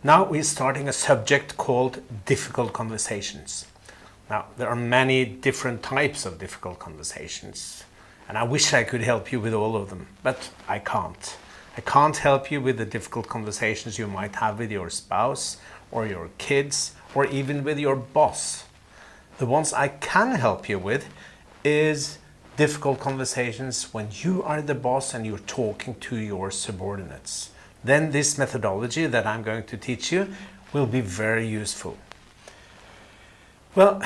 Now we're starting a subject called difficult conversations. Now, there are many different types of difficult conversations, and I wish I could help you with all of them, but I can't. I can't help you with the difficult conversations you might have with your spouse or your kids or even with your boss. The ones I can help you with is difficult conversations when you are the boss and you're talking to your subordinates. Then this methodology that I'm going to teach you will be very useful. Well,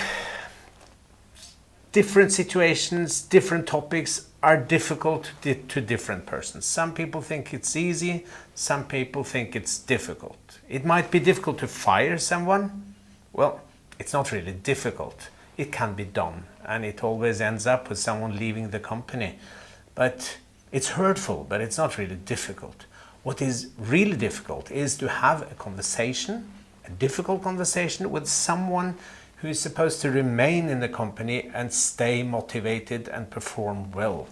different situations, different topics are difficult to different persons. Some people think it's easy, some people think it's difficult. It might be difficult to fire someone. Well, it's not really difficult. It can be done, and it always ends up with someone leaving the company. But it's hurtful, but it's not really difficult. What is really difficult is to have a conversation, a difficult conversation with someone who is supposed to remain in the company and stay motivated and perform well.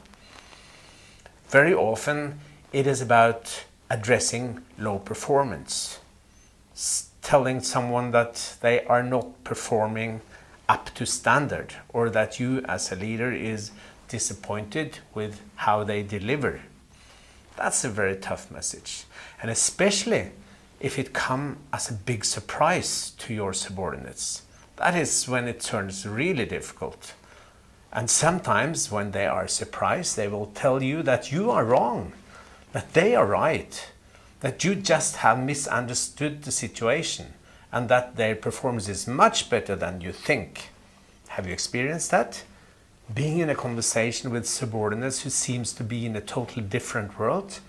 Very often it is about addressing low performance, telling someone that they are not performing up to standard, or that you as a leader is disappointed with how they deliver. That's a very tough message, and especially if it comes as a big surprise to your subordinates. That is when it turns really difficult. And sometimes when they are surprised, they will tell you that you are wrong, that they are right, that you just have misunderstood the situation, and that their performance is much better than you think. Have you experienced that? Being in a conversation with subordinates who seems to be in a totally different world?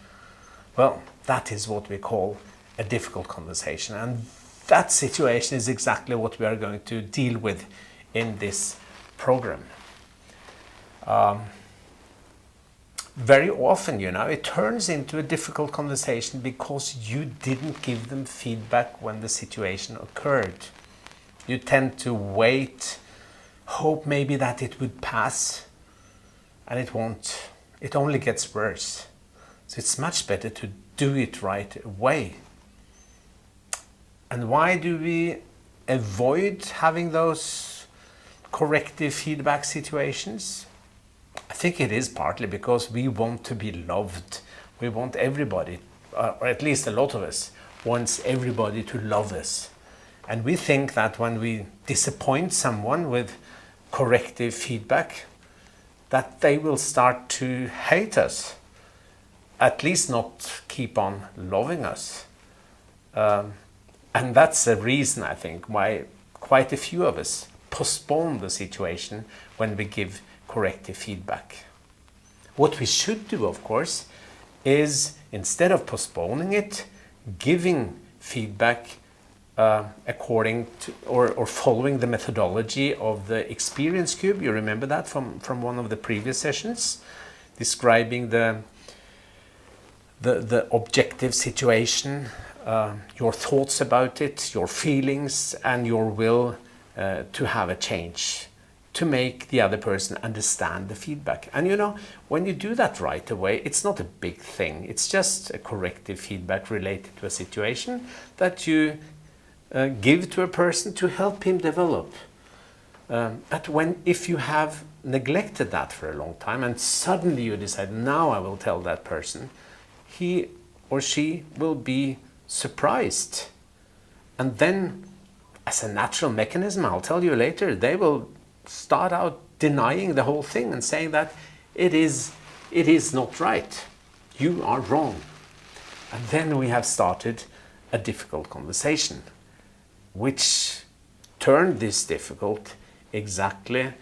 Well, that is what we call a difficult conversation, and that situation is exactly what we are going to deal with in this program. Very often, it turns into a difficult conversation because you didn't give them feedback when the situation occurred. You tend to wait, hope maybe that it would pass, and it won't. It only gets worse. So it's much better to do it right away. And why do we avoid having those corrective feedback situations? I think it is partly because we want to be loved. We want everybody, or at least a lot of us, wants everybody to love us. And we think that when we disappoint someone with corrective feedback, that they will start to hate us, at least not keep on loving us. And that's the reason, I think, why quite a few of us postpone the situation when we give corrective feedback. What we should do, of course, is instead of postponing it, giving feedback according to or following the methodology of the experience cube. You remember that from one of the previous sessions, describing the objective situation, your thoughts about it, your feelings, and your will to have a change, to make the other person understand the feedback. And when you do that right away, it's not a big thing. It's just a corrective feedback related to a situation that you give to a person to help him develop. But if you have neglected that for a long time and suddenly you decide, now I will tell that person, he or she will be surprised. And then, as a natural mechanism, I'll tell you later, they will start out denying the whole thing and saying that it is not right. You are wrong. And then we have started a difficult conversation, which turned this difficult exactly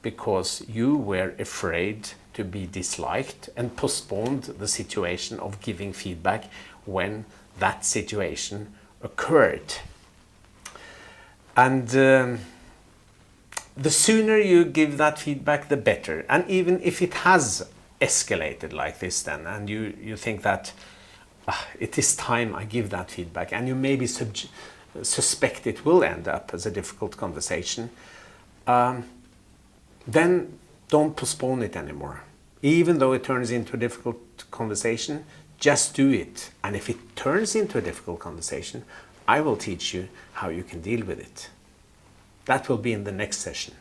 because you were afraid to be disliked and postponed the situation of giving feedback when that situation occurred. And the sooner you give that feedback, the better. And even if it has escalated like this then, and you think that it is time I give that feedback, and you maybe suspect it will end up as a difficult conversation, then don't postpone it anymore. Even though it turns into a difficult conversation, just do it. And if it turns into a difficult conversation, I will teach you how you can deal with it. That will be in the next session.